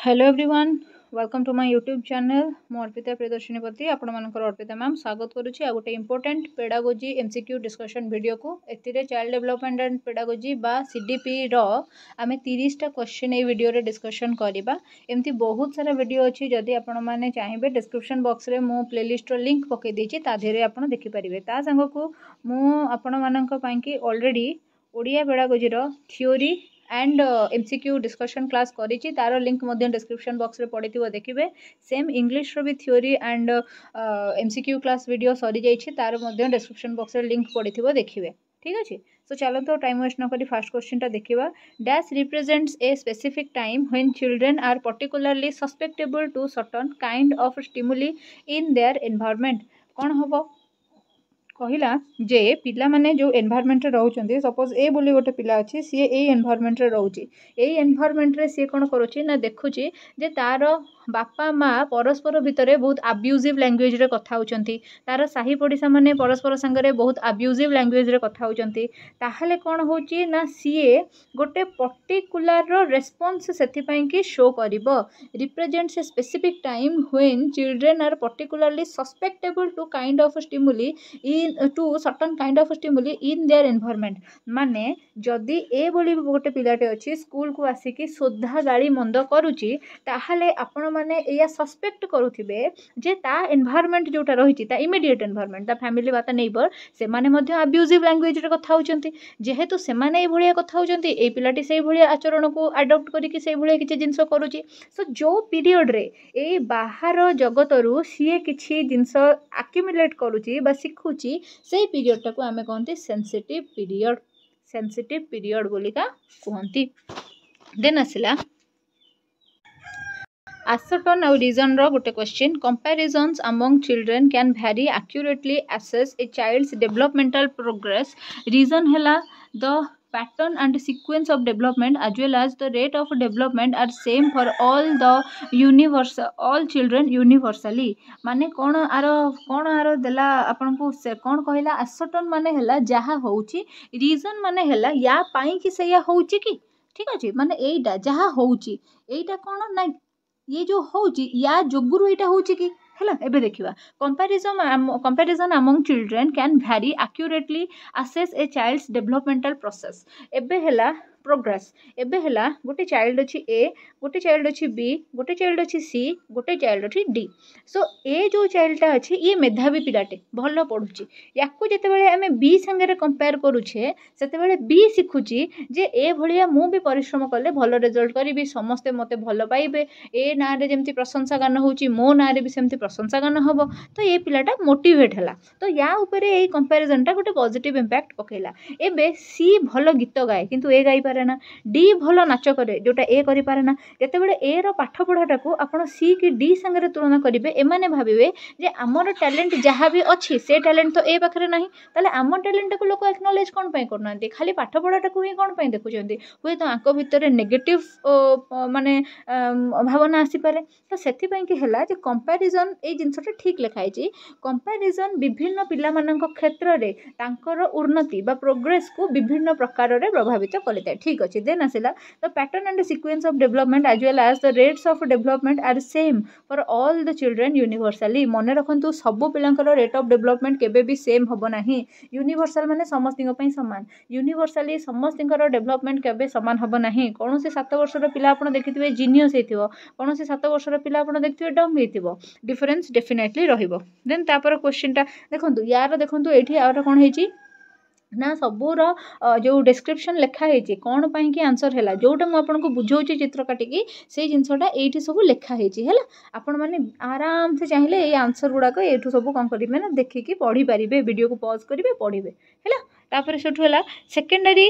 Hello everyone welcome to my YouTube channel मो अर्पिता प्रियदर्शिनीपति आपणमानकर Arpita ma'am स्वागत करुच्ची आ गोटे important pedagogy MCQ discussion video को एथिरे चाइल्ड डेवलपमेंट एंड पेडागोजी बा सीडीपी रो आमे 30टा क्वेश्चन ए वीडियो रे डिस्कशन करबा। एमती बहुत सारा वीडियो अछि जदि आपण माने चाहिबे डिस्क्रिप्शन बॉक्स रे मो प्लेलिस्ट रो लिंक पके देछि ता धेरे आपण देखि परिबे। ता संग को मो आपण मानक पई कि ऑलरेडी ओडिया पेडागोजी रो theory and MCQ discussion class करिछि तार लिंक मध्य डिस्क्रिप्शन बॉक्स रे पड़िथिबो देखिबे। सेम इंग्लिश रो भी theory and MCQ class video सरी जाइछि तार मध्य डिस्क्रिप्शन बॉक्स रे लिंक पड़िथिबो देखिबे। ठीक अछि। सो चलो तो टाइम वेस्ट न करी फर्स्ट क्वेश्चन टा देखिबा। Dash represents a specific time when children are particularly susceptible to certain kind of stimuli in their environment. कोन होबो कहला जे पिला माने जो एनवायरनमेंट रे रहउचंदी सपोज ए बोली गोटे पिला अछि सी ए एनवायरनमेंट रे रहउची ए एनवायरनमेंट रे सी कोन करूची ना देखुची जे तार बापा माँ परस्पर भितर बहुत अब्यूजिव लैंग्वेज रे कथा होचंती तार साही पड़िसा माने परस्पर संगरे बहुत अब्यूजिव लैंग्वेज रे कथा होचंती ताहले कोन होची ना सी गोटे पर्टिकुलर रो रेस्पॉन्स सेति पई कि शो करिवो represents a specific time when children are particularly susceptible to kind of stimuli in to certain kind of stimuli in their environment. माने जदि ए बोली गोटे पिलाटे अछि स्कूल को आसिकी सोधा गाली मंद करूची ताहले आपण माने या सस्पेक्ट करूथिबे जे ता एनवायरनमेंट जोटा रहिची ता इमीडिएट एनवायरनमेंट ता फैमिली बा ता नेबर से माने मध्य अब्यूजिव लैंग्वेज रे कथा होचंती जेहेतु से माने ए भलिया कथा होचंती ए पिलाटी सेही भलिया आचरण को अडॉप्ट करिकि सेही भलिया किछि जिंस करूची। सो जो पीरियड रे ए बाहर जगत रु सीए किछि जिंस एक्युमुलेट करूची बा सिखुची सेही पीरियड टाको आमे कहंती सेंसिटिव पीरियड बोलिका कहंती। देन आसिला Ascertain our reason ro gote question comparisons among children can vary accurately assess a child's developmental progress. Reason hela the pattern and sequence of development as well as the rate of development are same for all children universally. माने कोन आरो देला आपन को कोन कहला ascertain माने हला जहा होउची reason माने हला या पाई कि से या होउची कि ठीक अछि माने एइटा जहा होउची एइटा कोन ना ये जो होउची या जोगुरु एटा होउची कि हैला एबे देखिबा comparison among children can vary accurately assess a child's developmental process। एबे हैला प्रोग्रेस एबे हैला गोटे चाइल्ड अछि ए गोटे चाइल्ड अछि बी गोटे चाइल्ड अछि सी गोटे चाइल्ड अछि डी। सो ए जो चाइल्डटा अछि ये मेधावी पिलाटे भलो पढुची याकू जते बेले हमें बी संगे कंपेयर करूछे सेते बेले बी सिखुची जे ए भलिया मु भी परिश्रम करले भलो रिजल्ट करिवि समस्ते मते भलो पाइबे ए ना रे जेमति प्रशंसा गान होउची मो ना रे भी सेमति प्रशंसा गान हबो तो ये पिलाटा मोटिवेट हला तो या ऊपर ए कंपैरिजन टा गोटे पॉजिटिव इंपैक्ट पकेला। एबे सी भलो गीत गाए किंतु ए गाई पारे ना डी भलो नाच करे जोटा ए करि पारे ना जते बेले ए रो पाठ पढाटा को आपण सी कि डी संगे तुलना करिवे एमाने भाबिवे जे हमर टैलेंट जहा भी अछि से टैलेंट तो ए पाखरे नाही ताले हमर टैलेंट को लोक एक्नॉलेज कोन पय करनांती खाली पाठ पढाटा को ही कोन पय देखुचंती होय तो आंको भितरे नेगेटिव माने भावना आसी पारे तो सेथि पय कि हला जे कंपैरिजन ए जिंसटा ठीक लिखाई छी कंपैरिजन विभिन्न पिला मानक क्षेत्र रे तांकर उन्नति बा प्रोग्रेस को विभिन्न प्रकार रे प्रभावित करते ठीक अछि। देन आसिला the pattern and sequence of development as well as the rates of development are same for all the children universally. मने रखंतु सब पिलांकर रेट ऑफ डेवलपमेंट केबे भी सेम होबो नाही यूनिवर्सल माने समस्तिंग पई समान यूनिवर्सली समस्तिंकर डेवलपमेंट केबे समान होबो नाही कोन से 7 वर्षर पिला आपण देखिथिबे जीनियस हेतिबो कोन से 7 वर्षर पिला आपण देखिथिबे डम हेतिबो डिफरेंस डेफिनेटली रहिबो। देन तापर क्वेश्चन टा देखंतु यार देखंतु एठी आरो कोन हेची ना सबूर जो डिस्क्रिप्शन लिखा है कौन पाई कि आंसर है जोटा मुझे आपको बुझाऊँ चित्र काटिकी से जिनसटा ये सब लिखाई है आपण मैंने आराम से चाहिए ये आंसर गुड़ाक ये सब कौन करेंगे ना देखिकी पढ़ी पारे वीडियो को पॉज करेंगे पढ़े है तापर सेठू है secondary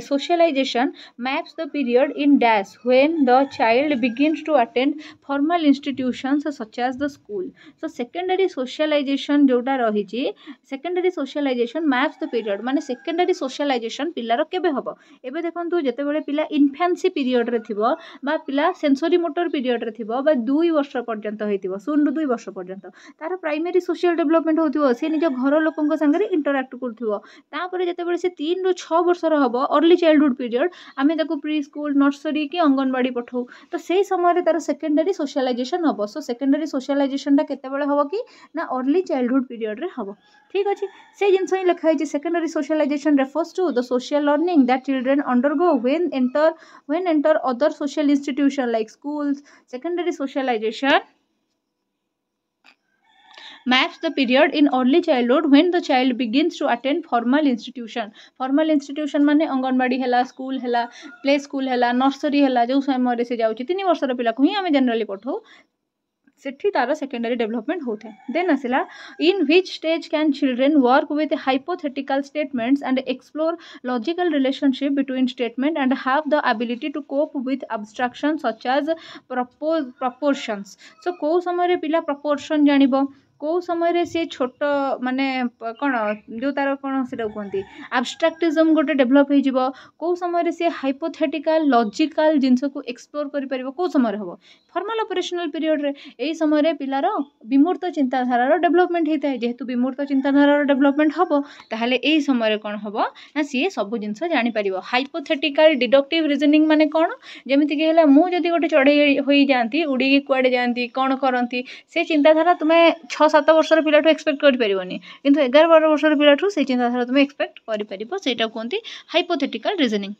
socialization maps the period in dash when the child begins to attend formal institutions such as the school. So secondary socialization जोटा रही secondary socialization maps the period माने सेकेंडरी सोशलाइजेशन पिलार केबे हबो एबे देखंतु जते बेले पिला इन्फेंसी पीरियड रे थिबो बा पिला सेंसरी मोटर पीरियड रे थिबो बा 2 वर्ष पर्यंत होइतिबो 0 2 वर्ष पर्यंत तार प्राइमरी सोशल डेवलपमेंट होतिबो से निज घर लोकन संगे इंटरैक्ट करथिबो ता तापर जितेबाला से 3 ରୁ 6 वर्षर हम अर्ली चाइल्डहुड पीरियड आम प्री स्कूल नर्सरी कि अंगनवाड़ी पठाऊ तो से समय तार सेकेंडरी सोशलाइजेशन हम सो सेकेंडरी सोशलाइजेशन केतेबेले हम कि ना अर्ली चाइल्डहुड पीरियड रे हम ठीक अच्छे से जिन ही लिखाई secondary socialization refers to the social learning that children undergo when enter other social institution like schools secondary socialization maps the period in early childhood when the child begins to attend formal institution माने अंगनवाड़ी है school है play school है nursery है जो समय से जाऊँगी 3 वर्षर पिला को ही आम जनरली पठाऊ सेठी तार सेकेंडरी डेवलपमेंट होता है देन आसला in which stage can children work with hypothetical statements and explore logical relationship between statement and have the ability to cope with abstraction such as proportions सो कौ समय पिला प्रपोर्शन जानिबो कौ समय सी छोट माने कौन जो तार कौन से कहते आब्स्ट्राक्टिज्म गोटे डेभलप हो कौ समय सी हाइपोथेटिकल लॉजिकल जिनस को एक्सप्लोर कर कौ समय हम फॉर्मल ऑपरेशनल पीरियड रे यही समय पिलार विमूर्त चिंताधारार डेभलपमेंट होता है जेहेतु विमूर्त चिंताधारार डेभलपमेंट हम ताहले यही समय कौन हम ना सी सब जिनस जापर हाइपोथेटिकल डिडक्टिव रिजनिंग माने कौन जमीक है मुझे गोटे चढ़ई हो जाती उड़ी कुआड़े जाती कौन करती से चिंताधारा तुम्हें 6-7 वर्षर पिलाठू एक्सपेक्ट करें किंतु 11-12 वर्षर पिलाठू से चिंताधारा तुम्हें एक्सपेक्ट करें कहते हाइपोथेटिकल रिजनिंग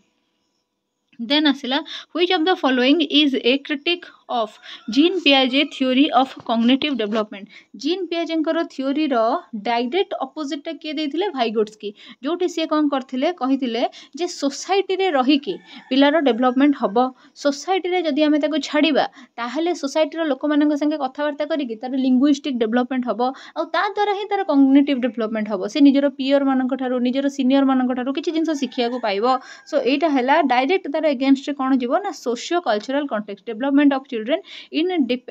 देन आसला which of the following is A critic of gene पियाजे theory of cognitive development gene पियाजे theory row direct opposite किए देते भाइगोट्स्की जोटी सी कौन करते कही सोसाइटी रे रहीकि पिलार डेवलपमेंट हम सोसाइटी रे जदि आम छाड़ा ताहले सोसाइटी लोक मान संगे कथबार्ता करी तार लिंग्विस्टिक डेवलपमेंट हम आ द्वारा ही तार कॉग्निटिव डेवलपमेंट हम से निजर पीयर मान निजर सीनियर मान किसी जिन शिखा पाइब सो यहाँ है डायरेक्ट तार एगेन्स्ट कौन जीव ना socio cultural context development of children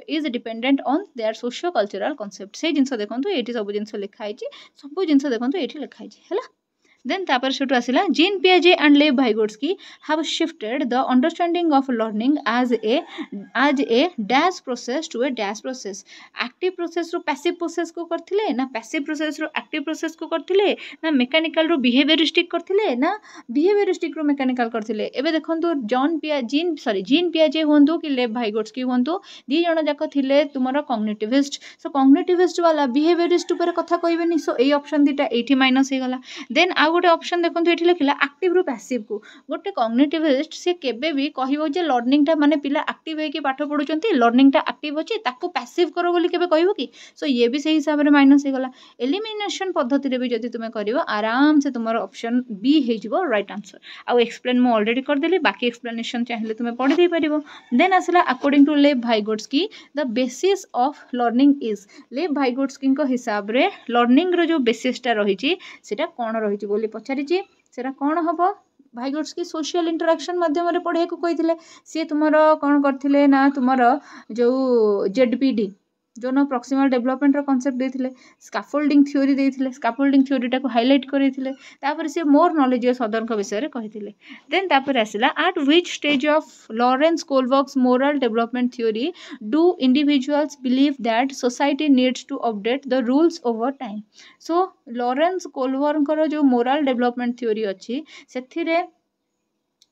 is dependent on their socio cultural concept से जिनस देखो ये सब जिन लिखाई सब जिन देखो ये लिखाई है देन तापर सेठू आसला जीन पियाजे and Lev Vygotsky have shifted the understanding of learning as a dash process to a dash process active process रो पैसिव प्रोसेस को करथिले ना पैसिव प्रोसेस रो एक्टिव प्रोसेस को करथिले ना मेकानिकल रो बिहेवियरिस्टिक करथिले ना बिहेवियरिस्टिक रो मेकानिकल करथिले एबे देखंतु जीन पियाजे हुंतु कि लेव भाइगोट्स्की हुंतु दी जण जाक थिले तुमरो कॉग्निटिविस्ट सो कॉग्निटिविस्ट वाला बिहेवियरिस्ट ऊपर कथा कहबेनी सो एई ऑप्शन दीटा एठी माइनस हे गला देन आ गोटे ऑप्शन देखो ये लिखला एक्टिव रु पैसिव को गोटे कॉग्निटिविस्ट से केबे भी कहबो जे लर्निंग टा माने पिला एक्टिव है कि पाठ पढुचंती लर्निंग टा एक्टिव अछि ताको पैसिव करो बोली केबे कहबो कि सो ये भी सही हिसाब रे माइनस हे गला एलिमिनेशन पद्धति रे भी जदि तुमे करिवो आराम से तुमरो ऑप्शन बी हे जिवो राइट आंसर आ एक्सप्लेन मो ऑलरेडी कर देली बाकी एक्सप्लेनेशन चाहिए तुमे पढि दे परिवो देन आसला according to Lev Vygotsky the basis of learning is Lev Vygotsky को हिसाब रे लर्निंग रो जो बेसिस टा रहिछि सेटा कोन रहिछि बोली पचारि सेटा कौन हम भाइगोट्स्की सोशल इंटरेक्शन माध्यम पढ़े को कही सी तुम कौन करते ना तुम जो जेडपीडी जो न प्रॉक्सिमल डेवलपमेंट कॉन्सेप्ट देते स्कैफोल्डिंग थ्योरी देते स्कैफोल्डिंग थ्योरीटा को हाईलाइट करते सी मोर नॉलेजियस अदर विषय कहते देन तापर आसला at which stage of Lawrence Kohlberg's moral development theory do individuals believe that society needs to update the rules over time so Lawrence Kohlberg जो moral development theory अच्छी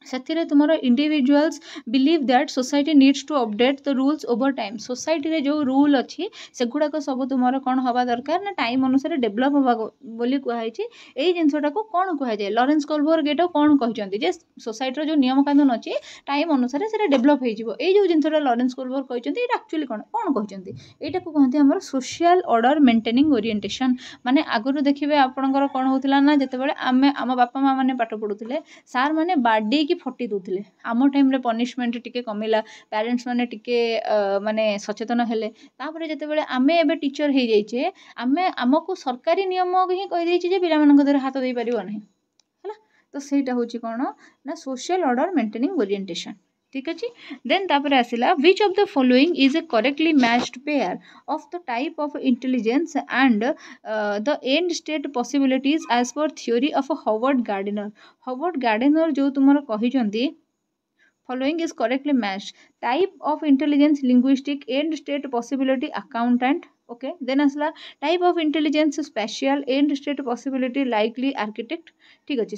से तुम individuals believe that society needs to update the rules over time society रे जो rule अच्छी से गुड़ाक सब तुम कौन हवा दरकार ना टाइम अनुसार डेभलप हवा बोली कहुई यही जिनटा को कौन कहुए लॉरेंस कोलबर्ग ये कौन कहते जे सोसाइटी जो नियम कानून अच्छी टाइम अनुसार से डेभलप हो जो जिनटा लॉरेंस कोलबर्ग कहते हैं एक्चुअली कौन कहते यहाँ को कहते हैं सोशल ऑर्डर मेंटेनिंग ओरिएंटेशन माने आगुरी देखिए आपंकर कौन होता ना जिते आम आम बापा माँ मैंने पाठ पढ़ुले सार मैंने बाडे फटी दूसरे आम टाइम रे पनिशमेंट टिके कमिला पेरेंट्स माने टिके माने सचेतन हेले तापर जेतेबेले आमे एबे टीचर हे जाइछे आमे आमको सरकारी नियम ही कहि दैछि जे पिला मानक देर हाथ दे परिबो नाही हला तो सेटा होछि कोन ना सोशल ऑर्डर मेंटेनिंग ओरिएंटेशन ठीक अच्छे देन तापर आसला which of the following is a correctly matched pair of the type of intelligence and the end state possibilities as per theory of Harvard Gardner जो तुम कही following is correctly matched. Type of intelligence linguistic, end state possibility accountant. Okay, then asla type of intelligence spatial, end state possibility likely architect. ठीक अच्छे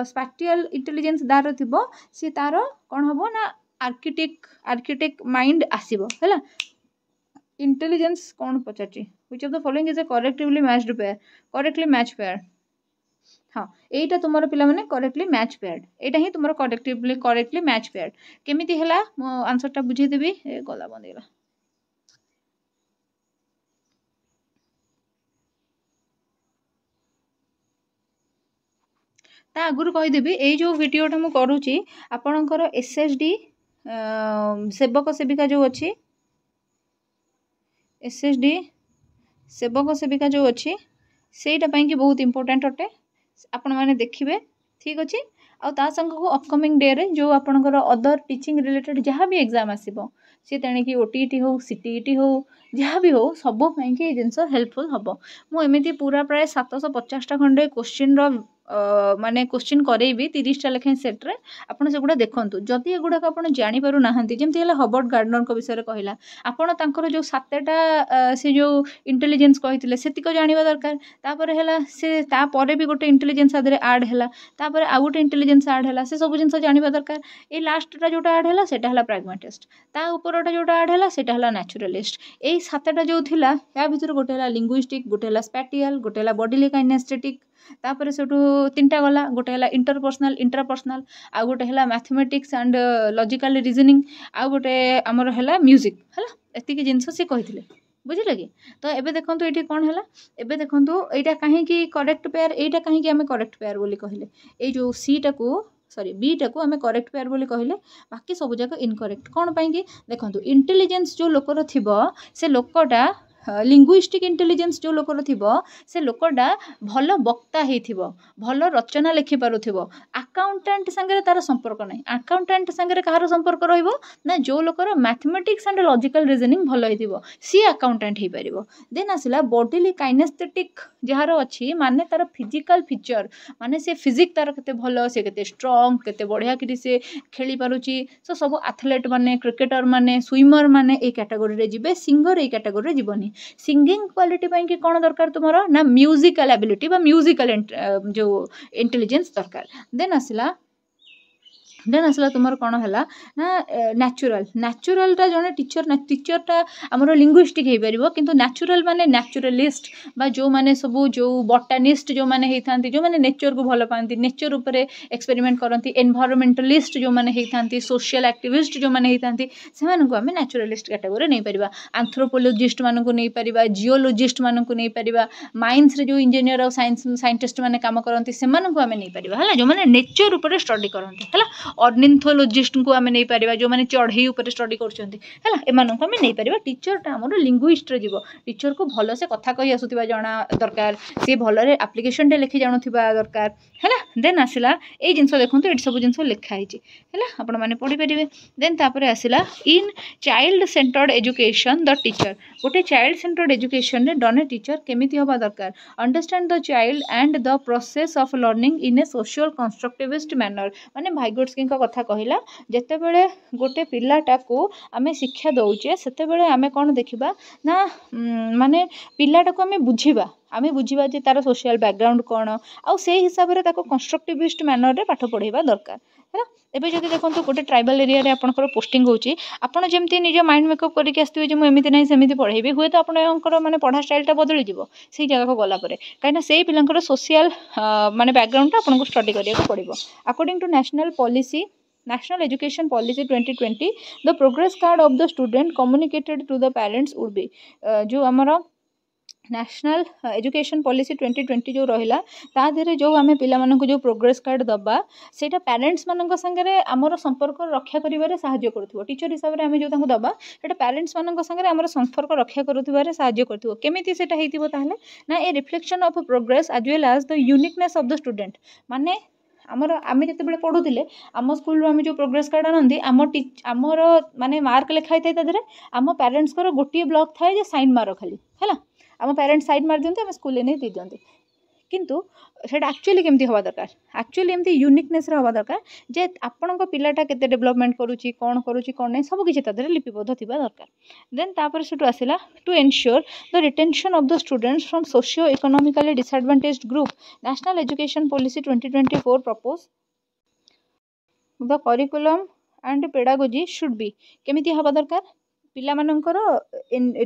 स्पाटियल intelligence दार थिबो सी तार कौन हम ना आर्किटेक्ट माइंड आसीबो हैला इंटेलिजेंस कौन पचारची which of the following is a correctly match pair हाँ एटा तुमर पिला माने करेक्टली मैच पेयर्ड एटा ही तुमर करेक्टली मैच पेयर्ड केमिति हैला मो आंसर टा बुझे देबी ए गला बंदेला ता आगुरु कहीदेवी ये जो भिडटा मुझे करुच्ची आपणकर एसएसडी सेवक सेविका जो अच्छी एसएसडी सेवक सेविका जो अच्छी सेटापाई कि बहुत इंपोर्टेंट अटे आपण मैंने देखिए ठीक अच्छे आ संग को अपकमिंग डे रे जो आपणकर अदर टीचिंग रिलेटेड जहाँ भी एग्जाम आसो सी तेणिकी ओटीईटी हो सीटीईटी हो जहाँ भी हो सब ये जिनस हेल्पफुल हम मुझे पूरा प्राय 750टा खंडे क्वेश्चन माने क्वेश्चन करेबी 30टा लेखाएं सेट्रे आपड़ से गुड़ा देखूँ जदि एगुड़ाक आप जापर ना जमी है हबर्ट गार्डनर विषय कहला आपड़ तर जो 7टा से जो इंटेलिजेंस कहते सेतिक जाना दरकार तापर है से तापर भी गोटे इंटेलिजेंस आदि आड है तापर आउ गोटे इंटेलिजेंस आड है से सब जिन जाना दरकार ये लास्टा जोटा आड है सेटा प्राग्मेटिस्ट ता उपरटा जोटा आड है सेटा नेचुरलिस्ट यही 7टा जो थिला या भितर गोटे है लिंग्विस्टिक गोटे है स्पैटियल गोटे है बॉडी काइनेस्थेटिक तापर से 3टा गला गोटे है इंटरपर्सनल इंट्रापर्सनल आ गोटे है मैथमेटिक्स एंड लॉजिकल रीजनिंग आ गोटे आमर है म्यूजिक है एतिक जिनस सी कही बुझे कि तो एबे देखो ये कौन है एबे देखो यहाँ कहीं करेक्ट पेयर यहाँ कहीं आम करेक्ट पेयर बोली कहले ये जो सी टाकू सॉरी बी टाकू आम करेक्ट पेयर बोली कहले बाकी सब जाक इनकरेक्ट कौन पाई देखो इंटेलिजेंस जो लोकर थी से लोकटा लिंग्विस्टिक इंटेलिजेंस जो लोकर थी से लोकटा भल वक्ता हो भल रचना लिखि पारुथिबो अकाउंटेंट संगे तार संपर्क नहीं अकाउंटेंट संगे कहार संपर्क रहिबो ना जो लोकर मैथमेटिक्स एंड लॉजिकल रीजनिंग भल होइथिबो सी अकाउंटेंट हो पारिबो देन आसिला बॉडी काइनेस्थेटिक जार अच्छी माने तार फिजिकल फीचर माने से फिजिक तार केते भल से केते स्ट्रांग केते बढ़िया कि से खेली पारुची सो सब एथलेट माने क्रिकेटर माने स्विमर माने ए कैटेगरी रे जिबे सिंगर ए कैटेगरी रे जिबोनी सिंगिंग क्वालिटी पाई कि कौन दरकार तुम ना म्यूजिकल एबिलिटी बा म्यूजिकल जो इंटेलिजेंस दरकार देन आसला तुमर कौन है ना नेचुरलटा जड़े टीचरटा आमर लिंग्विस्टिक हो पार किंतु नेचुरल माने नेचुरलिस्ट बा जो माने सब जो बॉटनिस्ट जो माने होती जो माने नेचर को भल पाती नेचर उपर एक्सपेरिमेंट करती एनवायरमेंटलिस्ट जो माने होती सोशल एक्टिविस्ट जो माने होती से आम नेचुरलिस्ट कैटेगरी नहीं पार एंथ्रोपोलॉजिस्ट मानक नहीं पार जियोलॉजिस्ट मानक नहीं पार माइंस रे जो इंजीनियर और साइंटिस्ट माने काम करती से आम नहीं पार है जो माने नेचर उपर स्टडी करती है ऑर्निथोलॉजिस्ट को आम नहीं पार जो मैंने चढ़ई उपर स्टडी करम नहीं पार टीचरटा आम लिंग्विस्ट जीव टीचर को भल से कथा कही आसुवा जना दरकार सी भल एप्लिकेशन टे लिखि जानुवा दरकार है देन आसला ये जिन देखो ये सब जिन लिखाई है आपण मैंने पढ़ी पारे देन तापर आसला in child centred education the teacher गोटे चाइल्ड सेंटर्ड एजुकेशन रे डन ए टीचर केमिति हवा दरकार understand the child and the process of learning in A social constructivist manner माने भाइगोट्स्की कथा कहला जिते बड़े गोटे पिलाटा को आम शिक्षा दौचे से आम कौन देखा ना माने पिलाटा को आम बुझा आम बुझा जे तार सोशल बैकग्राउंड कौन आउ से हिसाब से कंस्ट्रक्टिविस्ट मैनर रे पाठ पढ़ाइबा दरकार है एबे जदि देखो गोटे ट्राइबल एरिया रे आपनकर पोस्टिंग होची आपण जेमती निज माइंड मेकअप करके आसथिबे जे मु एमिति नै सेमिति पढ़ाइबे हुए तो आपनकर माने पढ़ा स्टाइलटा बदली जीवो से जगह को गला परे काइना से पिलांकर सोशल माने बैकग्राउंड आपनको स्टडी करिया पड़िबो according to National Education Policy 2020 the progress card of the student communicated to the parents would be जो हमारा नेशनल एजुकेशन पॉलिसी 2020 जो रहा ता देहरे जो आम पिला जो प्रोग्रेस कार्ड दबा सेटा पेरेंट्स मान संगे आमर संपर्क रक्षा करिवारे साहाय्य करुथिबो टीचर हिसाब रे आम जो तांको दबा सेटा पेरेंट्स मान संगे आमर संपर्क रक्षा करुथिबारे साहाय्य करथिबो केमिति सेटा हेतिबो ताहले ना a reflection of progress as well as the uniqueness of the student माने आमर आम जिते पढ़ुले आम स्कूल आम जो प्रोग्रेस कार्ड आनती आमर माने मार्क लिखाई था तादेहरे आम पेरेंट्स गोटे ब्लॉक थाए जे साइन मार खाली है आम पेरेंट्स साइन मार दिखते आम स्कूल नहीं दे दिखते किंतु सेटा एक्चुअली केमती हवा दरकार एक्चुअली एमती यूनिकनेस हवा दरकार जे आपणको पिलाटा केते डेवलपमेंट करूची कौन नहीं सब किसी तादरे लिपिबद्ध थिबा दरकार देन तापर सेटू आसिला to ensure the retention of the students from socio economically disadvantaged group national education policy 2024 propose the curriculum and pedagogy should be केमिति हवा दरकार पिला मानकर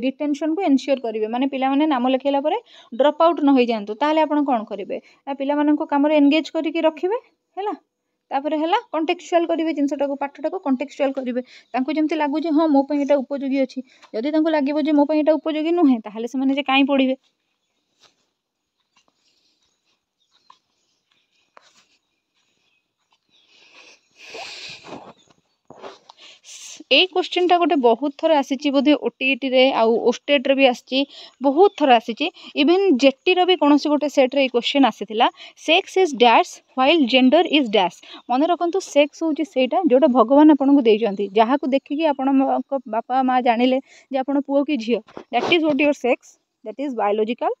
रिटेंशन को एनश्योर करेंगे माने पिला माने नाम लिखैला परे ड्रॉप आउट न हो जातु ताले आपण कोन करेंगे पिला मानन को काम रे एंगेज करके रखिबे हैला तापरे हैला कॉन्टेक्चुअल करेंगे जिनसटा को पाठटा को कॉन्टेक्चुअल करेंगे तांको जेमति लागु जे हां मो पई एटा उपयोगी अछि जदि तांको लागिबो जे मो पई एटा उपयोगी नुहे ताहाले से माने जे काई पढिबे এই क्वेश्चनटा गोटे बहुत थर आसी बोधे ओटीईटी रे आउ ओस्टेट रे भी आसी बहुत थर आसी इवन जेटी रो भी कौन गोटे सेट रे क्वेश्चन आसीथिला sex is dash while gender is dash मन रखु सेक्स हूँ सेटा जोटा भगवान आपको देइछंती जहाँ को देखिकी आपण बापा माँ जानिले जे आपण पुओ कि झियो that is what your sex that is biological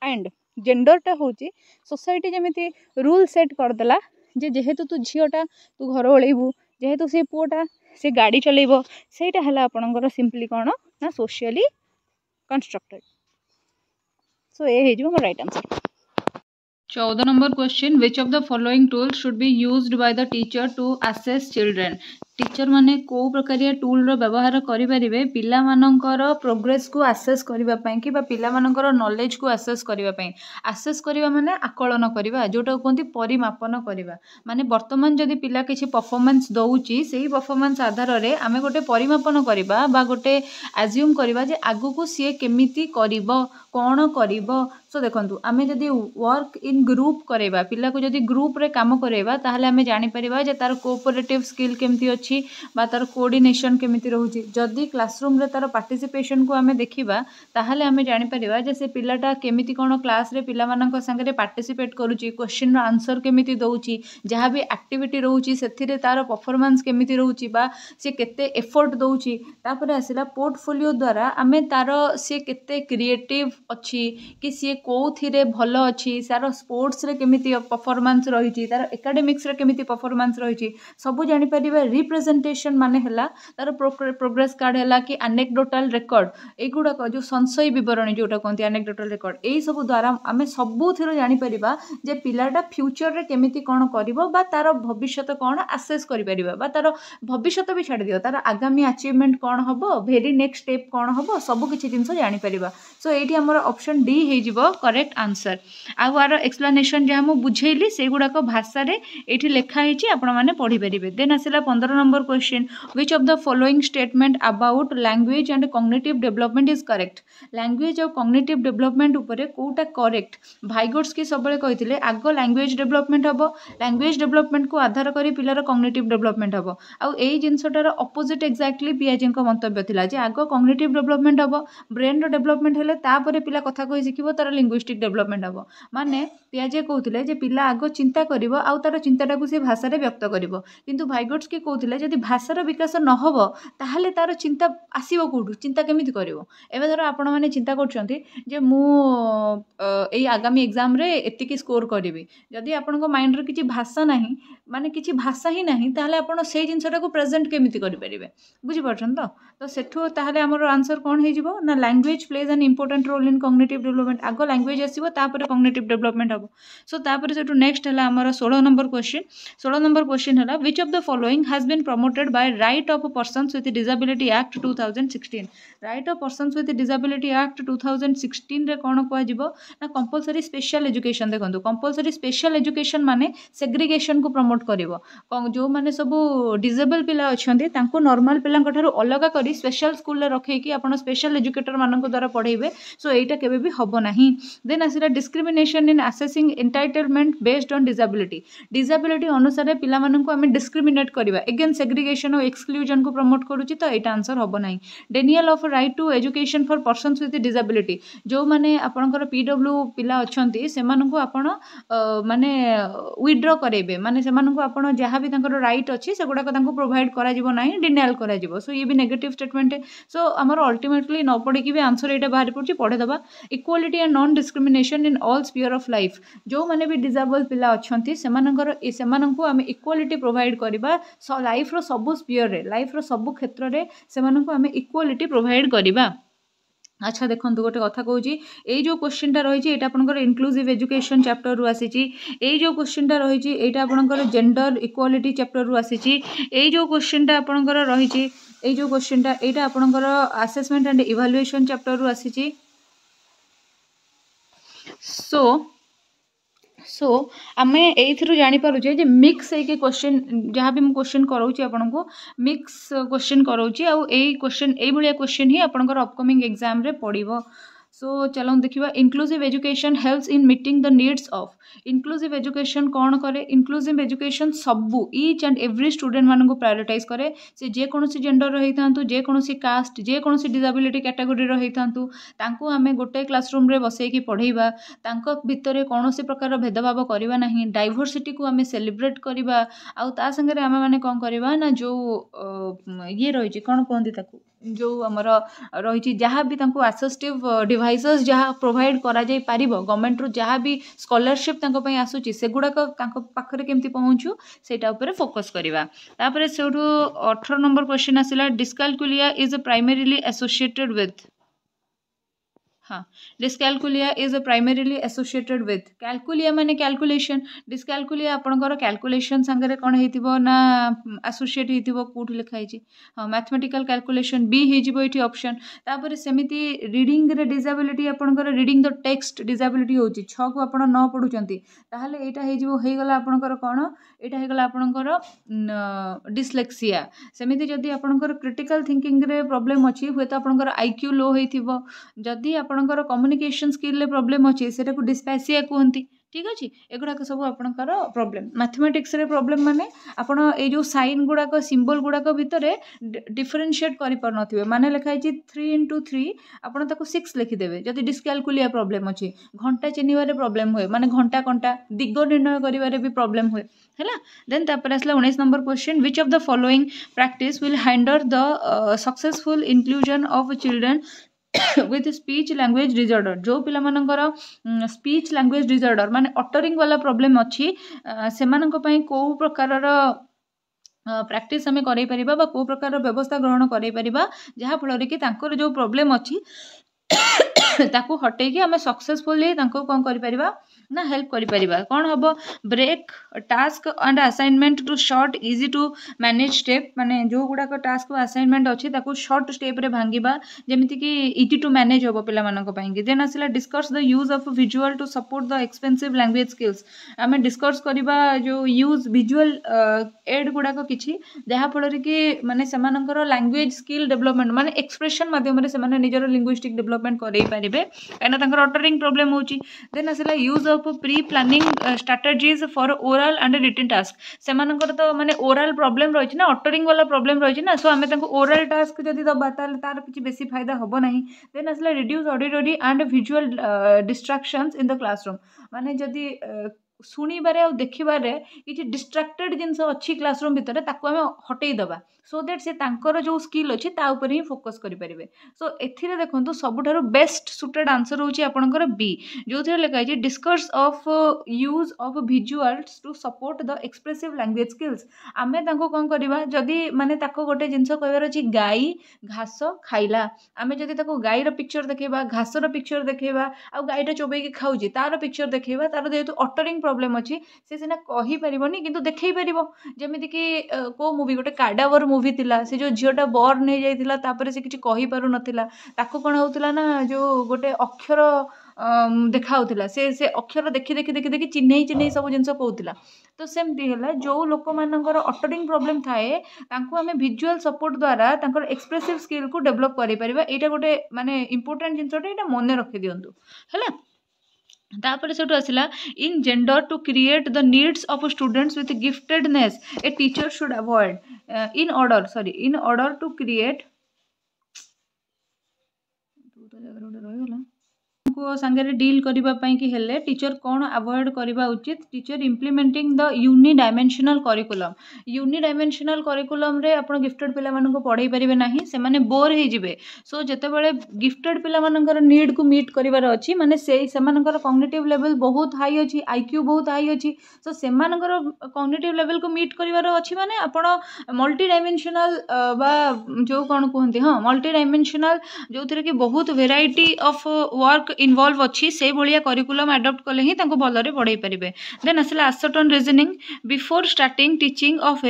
and जेंडरटा हूँ सोसाइटी जमी रूल सेट करदेला जे जेहेतु तू झीटा तू घर ओळेबू जेहेतु से पुओटा से गाड़ी चलेब सेटा है आपणकर सिंपली कौन ना सोशियली कंस्ट्रक्टेड सो ये मोर right answer 14 number question which of the following tool should be used by the teacher to assess children teacher माने को प्रकार टूल रो व्यवहार करें पिला मानकर प्रोग्रेस को आसेस करने कि पिला मानकर नॉलेज को आसेस करने आसेस करवा माने आकलन करवा जोटा कहते परिमापन करवा माने वर्तमान जदि पिला किसी परफॉर्मेंस दौची से परफॉर्मेंस आधार रे आमे गोटे परिमापन करवा बा गोटे एज्यूम करवा जे आगु को सी केमिति करिवो कौन करिवो सो देखंतु आमे जदि वर्क इन ग्रुप करवा पिला को जदि ग्रुप रे काम करवा ताहले आमे जानि परिबा जे तार कोऑपरेटिव स्किल केमती अछि बा तार कोऑर्डिनेशन केमिति रहउची जदि क्लासरूम रे तार पार्टिसिपेशन को आमे देखिबा ताहले आमे जानि परिबा जे से पिलाटा केमिति कोन क्लास रे पिला मानक संगे पार्टिसिपेट करूची क्वेश्चन रो आंसर केमिति दउची जहाँ भी एक्टिविटी रहउची सेथिरे तार परफॉर्मेंस केमिति रहउची बा से केते एफर्ट दउची तापर आसिला पोर्टफोलियो द्वारा आमे तार से केते क्रिएटिव अछि कि सी कोथिरे भलो अछि सार स्पोर्ट्स रे केमिति परफॉर्मेंस रहिची तार एकेडमिक्स रे केमिति परफॉर्मेंस रहिची सब जानि परिबा रिप्रेजेंटेशन माने हला तार प्रोग्रेस कार्ड हला कि एनेक्डोटल रिकॉर्ड एगुडा जो संशय विवरणी जोटा कहते एनेक्डोटल रिकॉर्ड एई सब द्वारा आमे सबुथिरो जानि परिबा जे पिलाटा फ्यूचर रे केमिति कोन करिवो बा तार भविष्यत कोन असेस करि परिबा बा तार भविष्यत भी छाड़ दियो तार आगामी अचीवमेंट कोन हबो भेरी नेक्स्ट स्टेप कोन हबो सब किछि जिंस जानि परिबा सो एठी हमर ऑप्शन डी हे जिवो करेक्ट आंसर आर एक्सप्लेनेशन जहाँ मुझे बुझेली से गुड़ाक भाषा रे एठी लेखा होती आपण मैंने पढ़ी पारे देन आसला 15 number question which of the following statement about language and cognitive development is correct language और कॉग्निटिव डेवलपमेंट उपरे कोटा करेक्ट भाइगोट्स की सब कहते आग लैंग्वेज डेवलपमेंट हम लैंग्वेज डेवलपमेंट को आधार कर पिलार कॉग्निटिव डेवलपमेंट हम आउ यही जिनसटार अपोजिट एक्जाक्टली पियाजी मंतव्य थिला जे आग कॉग्निटिव डेवलपमेंट हम ब्रेन रो डेवलपमेंट हेले तापर पिला कथा कहि शिखिबो तार लिंग्विस्टिक डेवलपमेंट हम माने पियाजे कहते जे पिला आग चिंता करिवो आउ तार चिंताटा को से भाषा रे व्यक्त करिवो किंतु भाइगोट्स के कहते जदि भाषार विकास न हो ताहले तार चिंता आसीबो कोठु चिंता केमिति करिवो एबे धर आपण माने चिंता करछंती जे मु एई आगामी एग्जाम रे एतिकी स्कोर करिवि जदि आपनको माइंड रे किछि भाषा नाही माने किछि भाषा ही नाही ताहले आपण सेई जिंसटा को प्रेजेंट केमिति करि परिबे बुझि परछन तो सेठो ताहले हमर आंसर कोन हे जिवो ना language plays an important role in cognitive development आगो लैंग्वेज आसीबो तापर कॉग्निटिव डेवलपमेंट हबो सो तापर सेठो नेक्स्ट हला हमर 16 नंबर क्वेश्चन हला which of the following has been promoted by Right of Persons with Disability Act 2016 Right of Persons with Disability Act 2016 रे कोन कोआ जिवो ना कंपलसरी स्पेशल एजुकेशन देखंतु कंपलसरी स्पेशल एजुकेशन माने सेग्रीगेशन को प्रमोट करिवो जो माने सब डिसेबल पिला अछंती तांको नॉर्मल पिला ठारू अलगा करी स्पेशल स्कूल रे रखै कि आपण स्पेशल एजुकेटर मानक द्वारा पढेबे सो एटा केबे भी हबो नाही देन आसीला discrimination in assessing entitlement based on disability अनुसार पिला मानक आमे डिस्क्रिमिनेट करबा ରିଲିजन सेग्रीगेशन और एक्सक्लूजन को प्रमोट करूची तो एटा आंसर हम ना denial of right to education for persons with disability जो मैंने आपंकर पीडब्ल्यू पिला अच्छा से आपण माने विड्रॉ करेबे माने से आपण जहाँ भी राइट अच्छी से गुड़ाक प्रोवाइड करा डिनायल करा सो ये भी नेगेटिव स्टेटमेंट है सो आमर अल्टीमेटली न पढ़ी भी आंसर यहाँ बाहर पड़े पढ़ेदबा equality and non discrimination in all sphere of life जो मैंने भी डिसेबल पिला अच्छा से आम इक्वालिटी प्रोवाइड करवा लाइफ रो सबु स्पीयर रे लाइफ रो सबु क्षेत्र रे से आम इक्वालिटी प्रोवाइड करवा अच्छा देखो गोटे कथा कहूँ ये जो क्वेश्चनटा रही है आपंकर इनक्लूसिव एजुकेशन चैप्टर रु आसी ये जो क्वेश्चनटा रही है यहाँ आपंकर जेंडर इक्वालिटी चैप्टर रु आसी ये जो क्वेश्चनटा आपंकर रही ये जो क्वेश्चनटा यहाँ आपंकर असेसमेंट एंड इवैल्यूएशन चैप्टर रु आसी सो आम ये जानीपे जे मिक्स है क्वेश्चन जहाँ भी मुझे क्वेश्चन कराऊँ आपको मिक्स क्वेश्चन कराऊँ क्वेश्चन ये क्वेश्चन ही आपंकर अपकमिंग एग्जाम रे पड़ो सो चलो देखिए inclusive education helps in meeting the needs of inclusive education कौन करे इनक्लूसिव एजुकेशन सबू ईच एंड एवरी स्टूडेंट मानक प्रायोरिटाइज करे से जेकोसी जेंडर रही था जेकोसी कास्ट जेकोसी डिसेबिलिटी कैटेगोरी रही था आम गोटे क्लासरूम रे बसैकी पढ़ेबा भितर कौन प्रकार भेदभाव करवा ना डाइवर्सिटी को आम सेलिब्रेट करवा आ संगे आम मैंने कौन करवा ना जो ये रही कौन कहती जो आमर रही जहाँ भी असिस्टिव डिवाइसेस जहाँ प्रोवाइड करा जाई पारिबो गवर्नमेंट रू जहाँ भी स्कॉलरशिप आसूची से गुड़ाक पाखरे केमती पहुँचू सेटा उपरे फोकस करवा तापर से 18 नंबर क्वेश्चन आसिला dyscalculia is primarily associated with हाँ dyscalculia is primarily associated with calculia माने कैलकुलेशन डिस्कैलकुलिया आपणकर कैलकुलेशन संगे कौन हो ना एसोसिएट हो कौट लिखाई हाँ मैथमेटिकल कैलकुलेशन बी हो ऑप्शन तापर सेमिति रीडिंग रे डिसेबिलिटी आपणकर रीडिंग द टेक्स्ट डिसेबिलिटी होची 6 को आपण न पढुचंती ताहले एटा हे गला आपणकर कोन एटा हे गला आपणकर डिस्लेक्सिया सेमिति जदी आपणकर क्रिटिकल थिंकिंग रे प्रॉब्लम अछि हुए तो आपणकर आईक्यू लो होइथिबो जदी आपणकर कम्युनिकेशन स्किल रे प्रॉब्लम अछि सेटा को डिस्पैसिया कहंती ठीक अच्छे एगुड़ाक सब आपणकर प्रॉब्लम मैथमेटिक्स रे प्रॉब्लम माने आपण ए जो साइन गुड़ाक सिंबल गुड़ाक भितर डिफरेंशिएट करि पार नथिबे माने लिखाई 3 into 3 आपण ताको 6 लिखिदेवे जदि डिस्कैलकुलिया प्रॉब्लम अछि घंटा चिन्हिबारे प्रॉब्लम हुए माने घंटा कंटा दिग निर्णय करिवारे भी प्रॉब्लम हुए हैला देन तापर आसला 19 number question which of the following practice will hinder the successful inclusion of children with speech language disorder जो पिला मानकर स्पीच लैंग्वेज डिसऑर्डर माने अटरिंग वाला प्रॉब्लम अच्छी से को प्रकार प्रैक्टिस आम कर को प्रकार व्यवस्था ग्रहण कर जहाँ फल कि जो प्रॉब्लम अच्छी ताकू हटेकी आम सक्सेसफुली कौन कर ना हेल्प करिपरिबा कौन हम break task and assignment to short easy to manage step माने जो गुड़ाक टास्क असाइनमेंट अच्छी शॉर्ट स्टेप रे भांगिबा जेमिति कि इजी टू मैनेज हम पिला मानक पई देन आसिला discuss the use of visual to support the expensive language skills आम डिस्कस करबा जो यूज विजुअल एड गुड़ाक किछि जहाँ फल कि माने सेमानकर लैंग्वेज स्किल डेवलपमेंट माने एक्सप्रेशन माध्यम रे सेमाने निजर लिंग्विस्टिक डेवलपमेंट करै पारिबे काना तांकर अटरिंग प्रॉब्लम होची देन आसिला use of pre planning strategies for oral and written task सेमानकर तो माने ओरल प्रॉब्लम रही ना अटरिंग वाला प्रॉब्लम रही ना सो आम ओरल टास्क जदि दबा तार किसी बेसी फायदा हम ना देन आसला reduce auditory and visual distractions in the classroom माने जदि शुणिबारे आ देखिबारे किसी डिस्ट्रैक्टेड जिनस अच्छी क्लासरूम भितर ताको आम हटई दबा सो दैट से तांकर जो स्किल अच्छी ता ऊपर ही फोकस करें सो एथिरे देखो सबुठारु बेस्ट सुटेड आंसर होची आपनकर बी जो थे लिखाई discuss of use of visuals to support the expressive language skills आमे तांको कौन करबा जदि माने ताको गोटे जिनस कहबार अछि गाई घास खाइला आमे जदि ताको गाईर पिक्चर देखैबा घासर पिक्चर देखैबा आ गाईटा चोबैकी खाउची तार पिक्चर देखैबा तार जेहेतु अटरिंग प्रॉब्लम अछि से सिना कहि परिबोनी किंतु देखै परिबो जेमिति कि को मूवी गोटे काडावर मूवी थिला से जो झीटा बर्न हो जाइथिला तापर से किछि कहि पारु नथिला ताको कोन होउथिला ना जो गोटे अक्षर देखाउथिला से अक्षर देखि देखि देखि देखि चिन्हई चिन्हई सब जिनस कहउथिला तो सेमती है जो लोक मानकर अटरिंग प्रॉब्लम थाए तांको आमे विजुअल सपोर्ट द्वारा तांकर एक्सप्रेसिव स्किल को डेवलप करि परिबा एटा गोटे माने इंपोर्टेंट जिनसटा एटा मने रखि दियंतु हैला तापर से आसला in gender to create the needs of students with giftedness a teacher should avoid in order to create को संगे डील करने की हेले टीचर कौन अवॉइड करवा उचित टीचर इम्प्लीमेंटिंग द यूनिडायमेंशनल करिकुलम रे आपण गिफ्टेड पिला मानको पढ़ाई पारे ना से माने बोर हो जिवे सो जेतेबेले गिफ्टेड पिला मानकर नीड को मीट करिवार अछि माने से मानकर कॉग्निटिव लेवल बहुत हाई अछि आईक्यू बहुत हाई अछि सो से मानकर कॉग्निटिव लेवल को मीट करिवार अछि माने आपण मल्टी डायमेंशनल बा जो कोन कहंती हां मल्टी डायमेंशनल जो थरे कि बहुत वेराइटी ऑफ वर्क इन्वॉल्व अच्छी से भाया करिकुलम अडॉप्ट कले ही तांको भलरे पढ़ाई पारिबे देन आसला ascertain reasoning before starting teaching of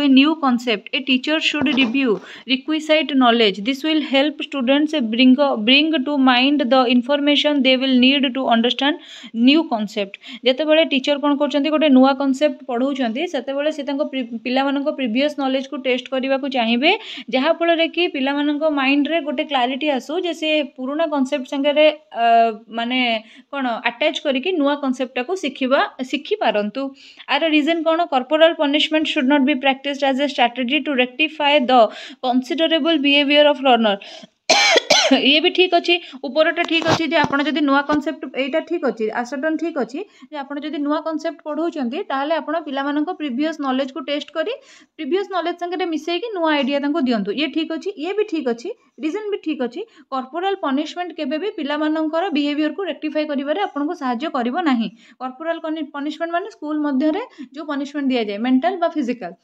a new concept a teacher should review requisite knowledge this will help students bring to mind the information they will need to understand new concept जेतेबेले teacher कोन करछंती गोटे नुआ concept पढ़ाउछंती सेतेबेले से तांको पिला माननको प्रीवियस नॉलेज को टेस्ट करबा को चाहिबे जहा फल रे कि पिला माननको माइंड रे गोटे क्लैरिटी आसु जे से पुराना कॉन्सेप्ट संगे माने कौन अटैच करके नुआ कॉन्सेप्ट को शिखी पारंतु आर रीजन कौन corporal punishment should not be practised as a strategy to rectify the considerable behaviour of learner ये भी ठीक अच्छी उपरटा ठीक अच्छी जे आपड़ जदि नुआ कॉन्सेप्ट एटा ठीक अच्छी आसर्टन ठीक अच्छी जे आपड़ जदि नुआ कॉन्सेप्ट पढ़ाउछंती ताहले आपण पिलामाननको प्रीवियस नॉलेज को टेस्ट करी प्रीवियस नॉलेज संगे मिसेकी नुआ आइडिया तांको दियंतु ये ठीक अच्छी ये भी ठीक अच्छी रीजन भी ठीक अच्छी कॉर्पोरल पनिशमेंट केबे भी पिलामानଙ୍କର बिहेवियर को रेक्टिफाई करिवारे आपनको सहाय्य करिवो नाही कॉर्पोरल पनिशमेंट माने स्कूल मध्य रे जो पनिशमेंट दिया जाए मेंटल बा फिजिकल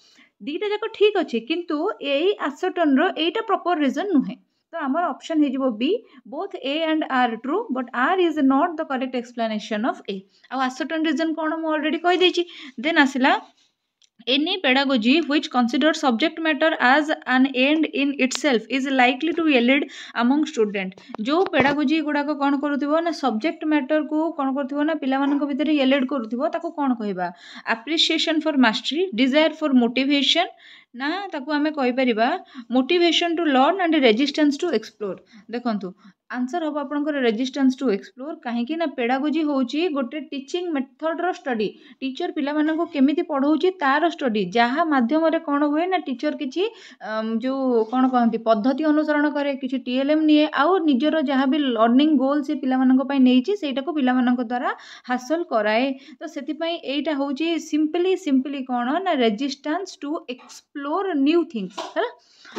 दीटा जाक ठीक अच्छी किंतु एई आसर्टन रो एटा प्रॉपर रीजन नुहे तो आमर ऑप्शन हो B both A and R true but R is not the correct explanation of A आ सर्टेन रीजन कौन मुझे ऑलरेडी कही देछि देन आसला any pedagogy which considers subject matter as an end in itself is likely to elude among student जो pedagogy गुड़ाक कौन करुथिबो ना subject matter को कौन करुथिबो ना पिला मानक भितर एलुड करुथिबो ताको कौन कहबा appreciation for mastery desire for motivation ना ताको आमे कहि परिबा motivation to learn and resistance to explore देखंतु आंसर हम आपंकर रेजिस्टेंस टू एक्सप्लोर कहीं ना पेडागोजी होची गोटे टीचिंग मेथड रो स्टडी टीचर पिला माननको केमिति पढ़ाउची तार स्टडी जहाँ माध्यम रे कौन हुए ना टीचर किछि जो कौन कहती पद्धति अनुसरण करे किछि टीएलएम निए आउ निजर जहाँ भी लर्निंग गोल से पिला माननको पई नेइची सेटा को पिला माननको द्वारा हासिल कराए तो सेति पई एटा होची सिंपली कौन ना resistance to explore new things है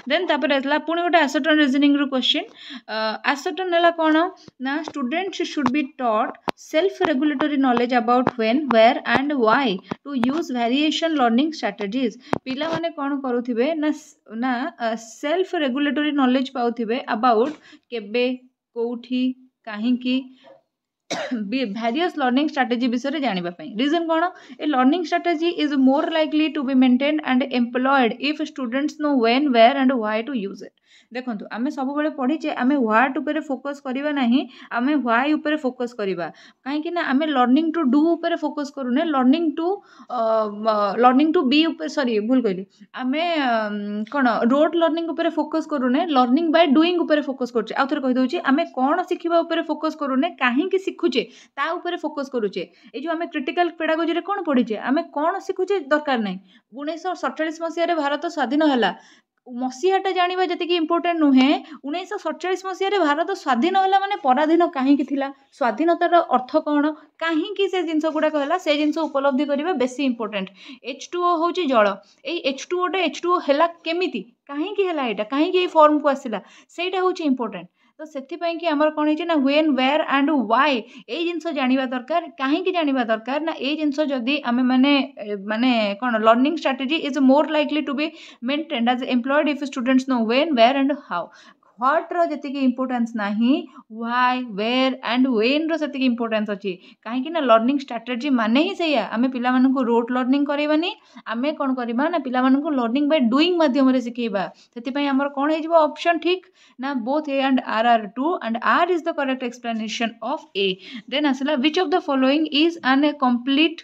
देन तापर आसला पुणी गोटे आसर्टन रीजनिंग रो क्वेश्चन आसर्टन है कौन ना students should be taught self regulatory knowledge about when where and why to use variation learning strategies पिला माने कौन करुथिबे ना सेल्फ रेगुलेटरी नॉलेज पाउथिबे अबाउट केबे कोठी काहींकी various learning strategy विषय जानिबा पई रीजन कौन ए learning strategy is more likely to be maintained and employed if students know when where and why to use it देखंतु आमे सब बेले पढिचे आमे व्हाट ऊपर फोकस करिवा नाही आमे व्हाई ऊपर फोकस करिवा काहे कि ना आमे लर्निंग टू डू ऊपर फोकस करूने लर्निंग टू बी ऊपर सॉरी भूल कहली आमे कोन रोड लर्निंग ऊपर फोकस करूने लर्निंग बाय डूइंग ऊपर फोकस करछे आ थोर कहि दउची आमे कोन सिखिबा ऊपर फोकस करूने काहे कि सिखुचे ता ऊपर फोकस करूचे ए जो आमे क्रिटिकल पेडागोजी रे कोन पढिचे आमे कोन सिखुचे दरकार नै 1947 मसिया रे भारत स्वाधीन होला मसीहाटा जानिबा जतिकि इम्पोर्टेंट नुहे 1947 मसीह भारत स्वाधीन होला माने पराधीन कहीं थिला स्वाधीनतार अर्थ कौन कहीं से जिनस गुड़ाक है से जिनस उपलब्धि करबा बेसी इम्पोर्टेंट H2O हूँ जल ये H2O है केमिति कहीं है यहाँ कहीं फॉर्म को आसला सेटा हूँ इम्पोर्टेंट तो से कि आमर कौन है ना व्हेन वेयर एंड व्हाई ये जिनस जानिबा दरकार कहीं जानिबा दरकार ना ये जिनस जदि आमे माने कौन learning strategy is more likely to be maintained as employed if students know when where and how what रो जतिक इम्पोर्टेंस नाही व्हाई वेयर एंड व्हेन रो सेतिक इम्पोर्टेंस अछि काहे ना लर्निंग स्ट्रेटजी माने ही सैया आमे पिला माननको रोट लर्निंग करैबानी आमे कोन करबा ना पिला माननको लर्निंग बाय डूइंग माध्यम रे सिखेबा सेति पई हमर कोन हे जिवो ऑप्शन ठीक ना both A and R are true and R is the correct explanation of A then आसला which of the following is an complete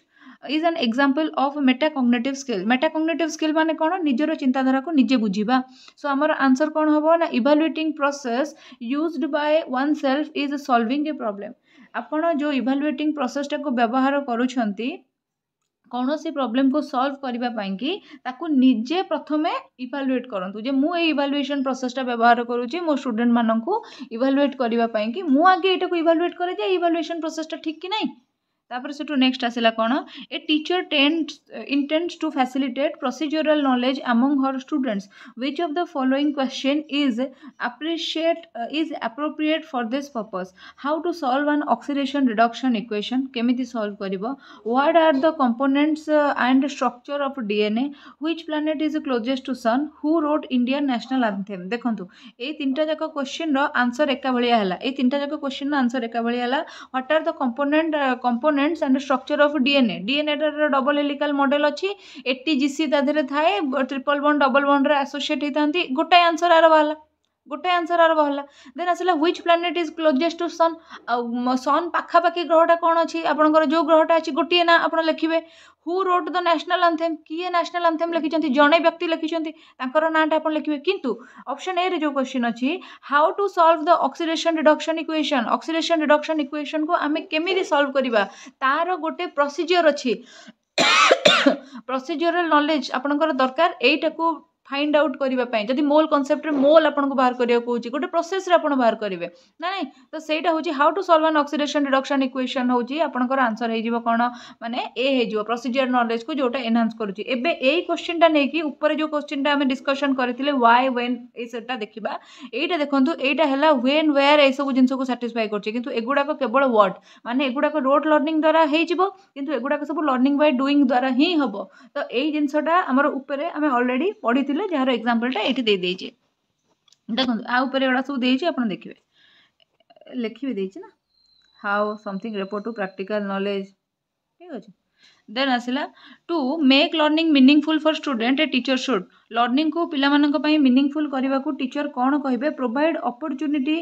is an example of metacognitive skill माने कौन निजर चिंताधारा को निजे बुझीबा सो आमर आंसर कौन हम ना evaluating process used by one self is solving a problem आपण जो इभालुएटिंग प्रोसेसटा को व्यवहार करूछंती कौनसी प्रोब्लेम को सॉल्व करबा पाई कि ताकू निजे प्रथमे इभालुएट करंतु जे मु ए इभालुएशन प्रोसेसटा व्यवहार करूची मो स्टूडेंट माननकू इभालुएट करबा पाई कि मु आगे एटा को इभालुएट करे जे इभालुएशन प्रोसेसटा ठीक कि नहीं तापर सेटू नेक्स्ट आसिला कौन a teacher intends to facilitate procedural knowledge among her students which of the following question is appropriate for this purpose how to solve an oxidation reduction equation केमिति सॉल्व करिवो what are the components and structure of DNA which planet is closest to sun who wrote Indian national anthem देखंतु ए तीनटा जाक question रो answer एका भलिया हला ए तीनटा जाक क्वेश्चन रो आंसर एका भलिया हला what are the components and structure of DNA DNA double helical model अच्छी 80 जीसी ताधरे थाए ट्रिपल बॉन्ड डबल बॉन्ड रे एसोसिएट होतांती गोटे आंसर आर बाहला गोटे आंसर आर बाहला देन आसला which planet is closest to sun sun पाखा पाखी ग्रहटा कौन अच्छी आपनकर जो ग्रहटा अच्छी गोटे ना आपण लिखिबे who wrote the national anthem किए नेशनल एंथेम लिखिछंती जणे व्यक्ति लिखिछंती तांकर नाटा आपण लिखिबे किंतु ऑप्शन ए रे जो क्वेश्चन अछि how to solve the oxidation reduction equation को आमे केमिति सॉल्व करिबा तार गोटे प्रोसीजर अछि प्रोसीजरल नॉलेज आपनकर दरकार एटा को फाइंड आउट करने जदि मोल कनसेप्ट रे मोल आपन को बाहर करिया कहूची गोटे प्रोसेस रे आपन बाहर करिवे ना नहीं तो सेटा होची how to solve an oxidation reduction equation होची आपनकर आंसर हे जीवो कोन माने ए हे जीवो प्रोसीजर नॉलेज को जोटा एनहांस करूची एबे एई क्वेश्चन टा नै कि ऊपर जो क्वेश्चन टा हमें डिस्कशन करथिले व्हाई व्हेन ए सेटा देखिबा एटा देखंतु एटा हला व्हेन वेयर ए सब जिंस को सैटिस्फाई करची किंतु एगुडा को केवल वर्ड माने एगुडा को रोट लर्निंग द्वारा हे जीवो किंतु एगुडा को सब लर्निंग बाय डूइंग द्वारा ही हबो तो एई जिंसटा हमर ऊपर हमें ऑलरेडी पढिथिले जार एग्जांपल टा एठी दे देइचे देखंतु आ ऊपर एडा सब देइचे आपण देखिबे लिखिबे देइचे ना how something report to practical knowledge ठीक अछि देन आसिला to make learning meaningful for student a teacher should learning को पिला मानक पई मीनिंगफुल करबा को टीचर कोन कहिबे provide opportunity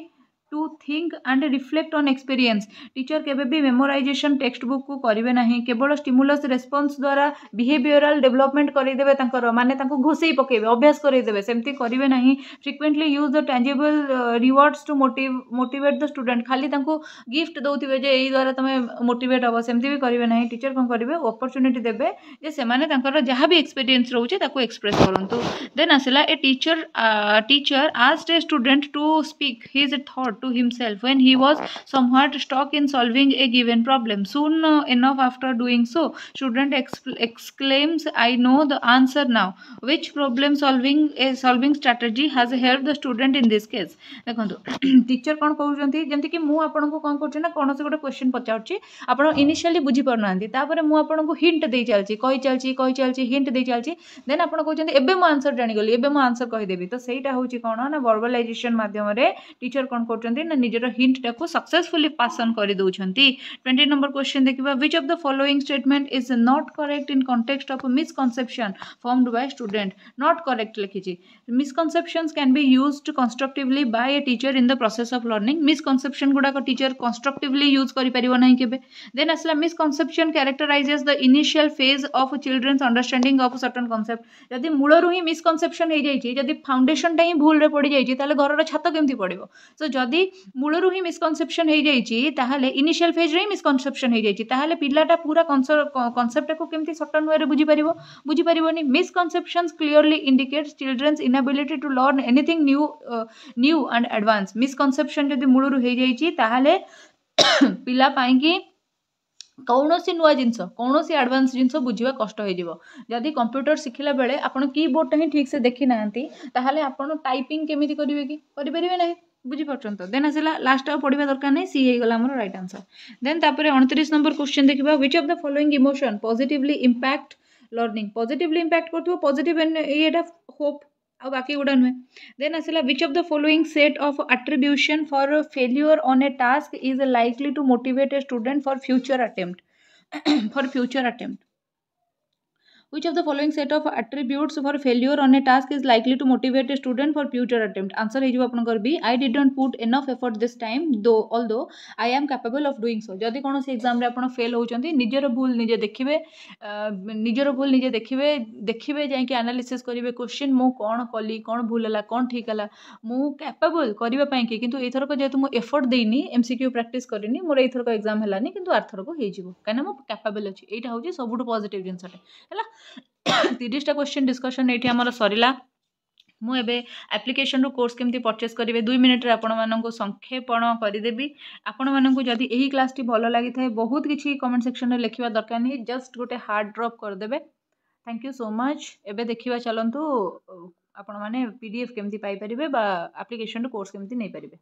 to think and reflect on experience teacher केबे भी मेमोराइजेशन टेक्स्ट बुक को करिवे नाही केवल स्टिमुलस रेस्पॉन्स द्वारा बिहेवियरल डेवलपमेंट करि देबे तांकर माने तांको घोषई पकेबे अभ्यास करि देबे सेमती करिवे नाही frequently use the tangible rewards to motivate the student खाली तांको गिफ्ट दउथिबे जे एई द्वारा तमे मोटिवेट हो सेमती भी करिवे नाही टीचर कोन करिवे अपॉर्चुनिटी देबे जे से माने तांकर जहा भी एक्सपीरियंस रहउचे ताको एक्सप्रेस करंतु देन आसिला a teacher asked a student to speak his thought to himself when he was somewhat stuck in solving a given problem. Soon enough after doing so, student exclaims, I know the answer now. Which problem solving strategy has helped the student in this case? देखो teacher कौन कहते जमती कि मुझे आपको कौन कर कौन से गोटे क्वेश्चन पचार आप इनिशियली बुझी पारना मुझे आपको हिंट दे चलती हिंट दे चलती देन आप कहते एबे मो आंसर जानीगली एबे मो आंसर कहीदेवी तो सहीटा हूँ कौन ना वर्बलाइजेशन मध्यम टीचर कौन कर ना निजर हिंट टाको सक्सेसफुली पास ऑन कर दउछंती 20 नंबर क्वेश्चन देखिबा which of the following statement is not correct in context of misconception formed by student not correct लिखिछि misconceptions can be used constructively by a teacher in the process of learning misconception गुडा को teacher constructively use करि परिबो नाही केबे then असला misconception characterizes the initial phase of children's understanding of certain concept यदि मूलरु ही misconception हे जाइछि यदि फाउंडेशन टा ही भूल रे पड़ी जाइछि ताले घरर छात केमति पड़िबो सो जदि मूलरू ही मिसकनसेप्शन हो जाए इनिशियल फेज रे मिसकनसेप्शन हो जाए पिलाटा पूरा कनसेप्ट को केमती सर्टन वे बुझी पारिबोनी misconceptions clearly indicates children's inability to learn anything new and advance misconception जदि मूलरू हो जाए पिला पाई कौन सी नुआ जिनस कौन सी एडवांस जिनस बुझा कष्ट होदी कंप्यूटर शिखला बेले आप कीबोर्ड ही ठीक से देखी ना आप टाइपिंग केमी करेंगे कि करें ना बुझीपार तो देन आसला लास्ट पढ़ा दरकार नहीं सी होगा आम राइट आंसर देन तापर 29 नंबर क्वेश्चन देखा which of the following emotion positively impact learning positively impact करथो पॉजिटिव एटा होप आ बाकी गुड़ा नुहे देन आसला which of the following set of attribution for failure on a task is likely to motivate a student for future attempt Which of the following set of attributes for failure on a task is likely to motivate a student for future attempt? Answer है जो आपनकर B. I did not put enough effort this time, though although I am capable of doing so. जदि कौन सी exam रे आपण fail होचंती निजर भूल निजे देखिबे निजर भूल निजे देखिबे देखिबे जाय कि एनालिसिस करिवे क्वेश्चन मु कोन कली कोन भूल हला कोन ठीक हला मु कैपेबल करबा पई कि किंतु एथर को जेतु मु एफर्ट देइनी एमसीक्यू प्रैक्टिस करिनी मोर एथर को एग्जाम हलानी किंतु आर्थर को हे जिवो काना मु कैपेबल अछि एटा होची सबुटो पॉजिटिव जिंसटे हला 30टा क्वेश्चन डिस्कशन ये आमर सरला मुझे एप्लिकेशन रू कोर्स केमती परचेस करेंगे 2 मिनिट रे आपण मानक संक्षेपण करदेवी आपण मानक जदि यही क्लास टी भल लगी था बहुत किसी कमेंट सेक्शन में लिखा दरकार नहीं जस्ट गोटे हार्ड ड्रॉप करदे। Thank you so much. एबे देखिबा चलंतु आपण माने पीडीएफ केमती पाई परिबे बा एप्लिकेशन रू कोर्स केमती नै परिबे।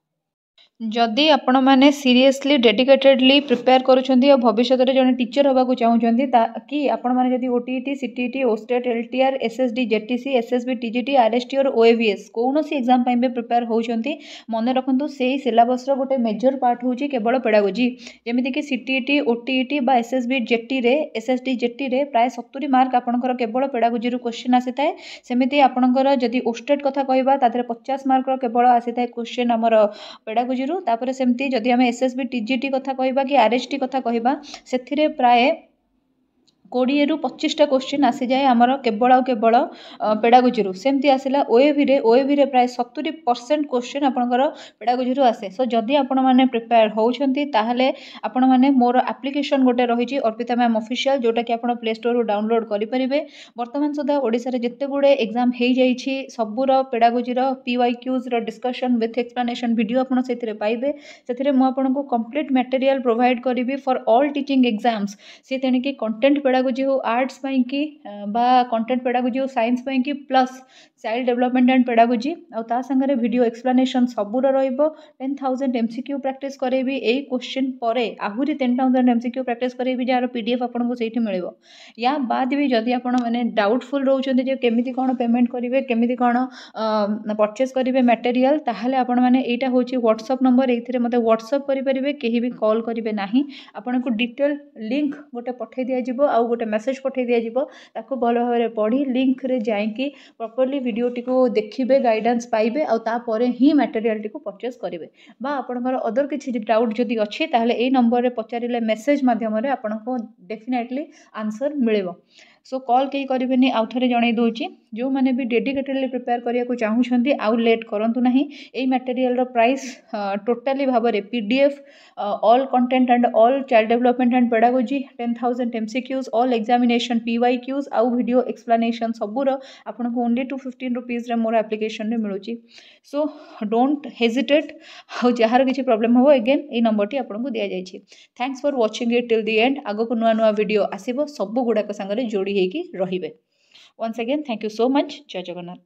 जदि आपण मैंने सीरियसली डेडिकेटेडली प्रिपेयर करुँच भविष्य में जड़े टीचर होगा चाहूँगी कि आपण मैंने जदि OTET CTET OSTET LTR SSD JTC SSB TGT RST और ओएवीएस कौन सी एग्जाम भी प्रिपेयर होती मन रखु से सिलेबस गोटे मेजर पार्ट हूँ केवल पेडागोजी जमीक सीटीईटी ओटीईटी बा एसएसबी जेटी रे एसएसडी जेटी रे प्राय 70 मार्क आपंकर केवल पेडागोजी क्वेश्चन आसी थाए सेमती आपंकर जदि ओस्टेट कथा कहवा 50 मार्क केवल आसी थाए क्वेश्चन आमर पेडागोजी तापर सेमती जदि आम एसएसबी टीजीटी कथा कहवा कि आरएसटी कथा कहवा से प्राय 20 ରୁ 25टा क्वेश्चन आसी जाए आमर केवल आ केवल पेडागोजी सेमती आसला ओएवी रे प्राय 70% क्वेश्चन आपंकर पेडागोजी आसे। सो जदि आपण मैंने प्रिपेयर होउछंती ताहले आपण मैंने मोर एप्लिकेशन गोटे रही अर्पिता मैम ऑफिशियल जोटा कि आपण प्ले स्टोर डाउनलोड करेंगे। वर्तमान सुधा ओडिशा रे जत्ते गुडे एग्जाम हो जाइछि सबुर pedagogy PYQs discussion with explanation video आपण सेथिरे पाइबे सेथिरे मु आपनको कंप्लीट मटेरियल प्रोवाइड करिवि फॉर ऑल टीचिंग एग्जाम्स से तेणिक कंटेंट पेडागोजी हो आर्ट्स की बा कंटेंट पेडागोजी हो साइंस की plus child development and pedagogy आ संगे वीडियो एक्सप्लेनेशन सबूर रहिबो 10,000 एमसीक्यू प्रैक्टिस करेबी एई क्वेश्चन परे आहुरी 10,000 एमसीक्यू प्रैक्टिस करेबी जार पीडीएफ आपनको सेठी मिलिबो। या बाद भी जदि आपण माने डाउटफुल रहउछन्ते जे केमिति कोन पेमेंट करिवे केमिति कोन परचेस करिवे मटेरियल ताहले आपण माने एटा होची व्हाट्सएप नंबर एथिरे मते व्हाट्सएप करि परिबे केही भी कॉल करिवे नाही आपनको डिटेल लिंक गोटे पठै दिया जिवो आ गोटे मेसेज पठै दिया जिवो ताको भलो भाबरे पढी लिंक रे जाईकी प्रॉपर्ली वीडियोटी को देखिए गाइडेंस पाइबे आ तापर ही मटेरियल को परचेस करेंगे बा आपंकर अदर किसी डाउट जदि अच्छी ताहले ए नंबर रे पचारिले मेसेज माध्यम आपको डेफिनेटली आंसर मिलेबो। सो कॉल कहीं करेंगे आउ थे जन दूसरी जो मैंने भी डेडिकेटेडली प्रिपेयर करने को चाहूँगी आउ लेट करूँ ना यही मटेरियल प्राइस टोटाली भाव में PDF all content and all child development and pedagogy 10,000 MCQs all examination PYQs आउ वीडियो एक्सप्लेनेशन सबूर आपको ओनली 215 रुपीज मोर एप्लिकेशन रे मिलूँ। सो डोंट हेजिटेट आउ जार किसी प्रॉब्लम हो अगेन ये नंबर टी आपको दि जाइए। Thanks for watching it till the end आगो को नुआ नुआ वीडियो आसीबो सब गुड़ाक संगे जोड़ी होगी रहिबे। Once again thank you so much. जय जगन्नाथ।